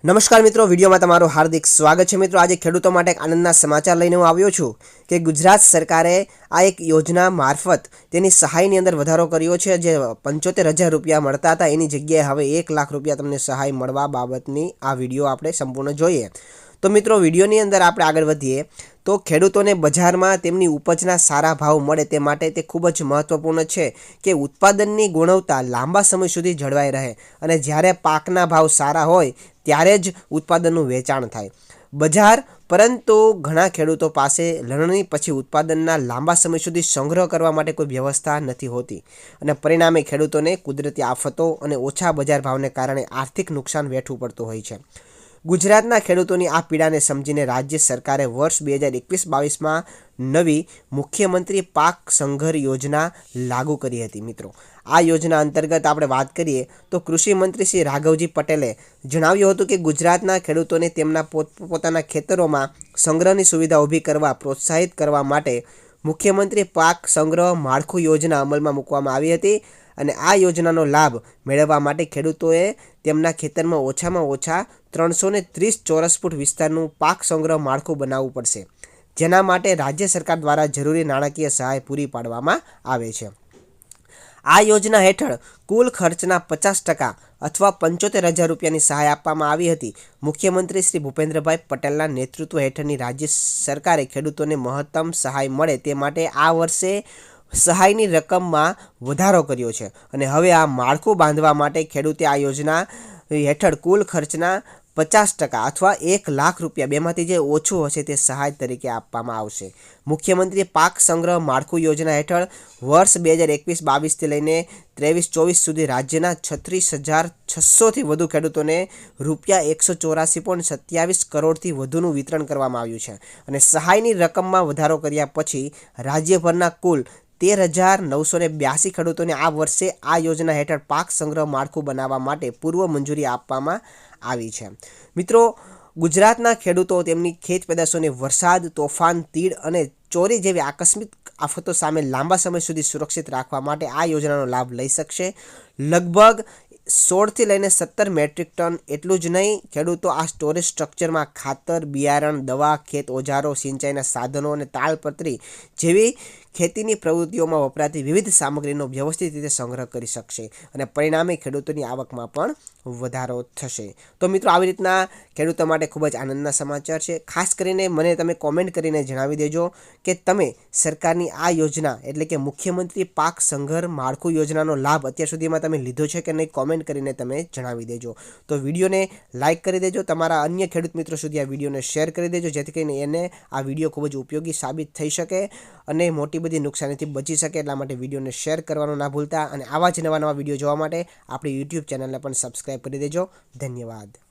નમસ્કાર મિત્રો, વિડીયોમાં તમારું હાર્દિક સ્વાગત છે। મિત્રો, આજે ખેડૂતો માટે એક આનંદના સમાચાર લઈને હું આવ્યો છું કે ગુજરાત સરકારે આ એક યોજના મારફત તેની સહાયની અંદર વધારો કર્યો છે। જે 75,000 રૂપિયા મળતા હતા એની જગ્યાએ હવે 1 લાખ રૂપિયા તમને સહાય મળવા બાબતની આ વિડીયો આપણે સંપૂર્ણ જોઈએ। તો મિત્રો, વિડીયોની અંદર આપણે આગળ વધીએ તો ખેડૂતોને બજારમાં તેમની ઉપજના સારા ભાવ મળે તે માટે તે ખૂબ જ મહત્વપૂર્ણ છે કે ઉત્પાદનની ગુણવત્તા લાંબા સમય સુધી જળવાઈ રહે અને જ્યારે પાકના ભાવ સારા હોય ત્યારે જ ઉત્પાદનનું વેચાણ થાય બજાર। પરંતુ ઘણા ખેડૂતો પાસે લણણી પછી ઉત્પાદનના લાંબા સમય સુધી સંગ્રહ કરવા માટે કોઈ વ્યવસ્થા નથી હોતી અને પરિણામે ખેડૂતોને કુદરતી આફતો અને ઓછા બજાર ભાવને કારણે આર્થિક નુકસાન વેઠવું પડતું હોય છે। ગુજરાતના ખેડૂતોની આ પીડાને સમજીને રાજ્ય સરકારે વર્ષ 2021-22માં નવી મુખ્યમંત્રી પાક સંઘર યોજના લાગુ કરી હતી। મિત્રો, આ યોજના અંતર્ગત આપણે વાત કરીએ તો કૃષિ મંત્રી શ્રી રાઘવજી પટેલે જણાવ્યું હતું કે ગુજરાતના ખેડૂતોને તેમના પોતાના ખેતરોમાં સંગ્રહની સુવિધા ઊભી કરવા પ્રોત્સાહિત કરવા માટે મુખ્યમંત્રી પાક સંગ્રહ માળખું યોજના અમલમાં મૂકવામાં આવી હતી અને આ યોજનાનો લાભ મેળવવા માટે ખેડૂતોએ તેમના ખેતરમાં ઓછામાં ઓછા 330 ચોરસ ફૂટ વિસ્તારનું પાક સંગ્રહ માળખું બનાવવું પડશે, જેના માટે રાજ્ય સરકાર દ્વારા જરૂરી નાણાકીય સહાય પૂરી પાડવામાં આવે છે। આ યોજના હેઠળ કુલ ખર્ચના 50% અથવા 75,000 રૂપિયાની સહાય આપવામાં આવી હતી। મુખ્યમંત્રી શ્રી ભૂપેન્દ્રભાઈ પટેલના નેતૃત્વ હેઠળની રાજ્ય સરકારે ખેડૂતોને મહત્તમ સહાય મળે તે માટે આ વર્ષે સહાયની રકમમાં વધારો કર્યો છે અને હવે આ માળખું બાંધવા માટે ખેડૂતે આ યોજના હેઠળ કુલ ખર્ચના 50% અથવા 1 લાખ રૂપિયા બેમાંથી જે ઓછું હશે તે સહાય તરીકે આપવામાં આવશે। મુખ્યમંત્રી પાક સંગ્રહ માળખું યોજના હેઠળ વર્ષ 2021-22થી લઈને 23-24 સુધી રાજ્યના 36,600થી વધુ ખેડૂતોને ₹184.27 કરોડથી વધુનું વિતરણ કરવામાં આવ્યું છે અને સહાયની રકમમાં વધારો કર્યા પછી રાજ્યભરના કુલ 13,982 ખેડૂતોને આ વર્ષે આ યોજના હેઠળ પાક સંગ્રહ માળખું બનાવવા માટે પૂર્વ મંજૂરી આપવામાં આવી છે। મિત્રો, ગુજરાતના ખેડૂતો તેમની ખેત પેદાશોને વરસાદ, તોફાન, તીડ અને ચોરી જેવી આકસ્મિક આફતો સામે લાંબા સમય સુધી સુરક્ષિત રાખવા માટે આ યોજનાનો લાભ લઈ શકશે। લગભગ 16થી લઈને 17 મેટ્રિક ટન એટલું જ નહીં, ખેડૂતો આ સ્ટોરેજ સ્ટ્રક્ચરમાં ખાતર, બિયારણ, દવા, ખેત ઓજારો, સિંચાઈના સાધનો અને તાલપત્રી જેવી ખેતીની પ્રવૃત્તિઓમાં વપરાતી વિવિધ સામગ્રીનો વ્યવસ્થિત રીતે સંગ્રહ કરી શકશે અને પરિણામે ખેડૂતોની આવકમાં પણ વધારો થશે। તો મિત્રો, આવી રીતના ખેડૂતો માટે ખૂબ જ આનંદના સમાચાર છે। ખાસ કરીને મને તમે કોમેન્ટ કરીને જણાવી દેજો કે તમે સરકારની આ યોજના એટલે કે મુખ્યમંત્રી પાક સંઘર માળખું યોજનાનો લાભ અત્યાર સુધીમાં તમે લીધો છે કે નહીં, કોમેન્ટ કરીને તમે જણાવી દેજો। તો વિડીયોને લાઇક કરી દેજો, તમારા અન્ય ખેડૂત મિત્રો સુધી આ વિડીયોને શેર કરી દેજો, જેથી કરીને એને આ વિડીયો ખૂબ જ ઉપયોગી સાબિત થઈ શકે અને મોટી બધી નુકસાનીથી બચી શકે। એટલા માટે વિડીયોને શેર કરવાનું ના ભૂલતા અને આવા જ નવા વિડીયો જોવા માટે આપણી યુટ્યુબ ચેનલને પણ સબસ્ક્રાઈબ કરી દેજો। ધન્યવાદ।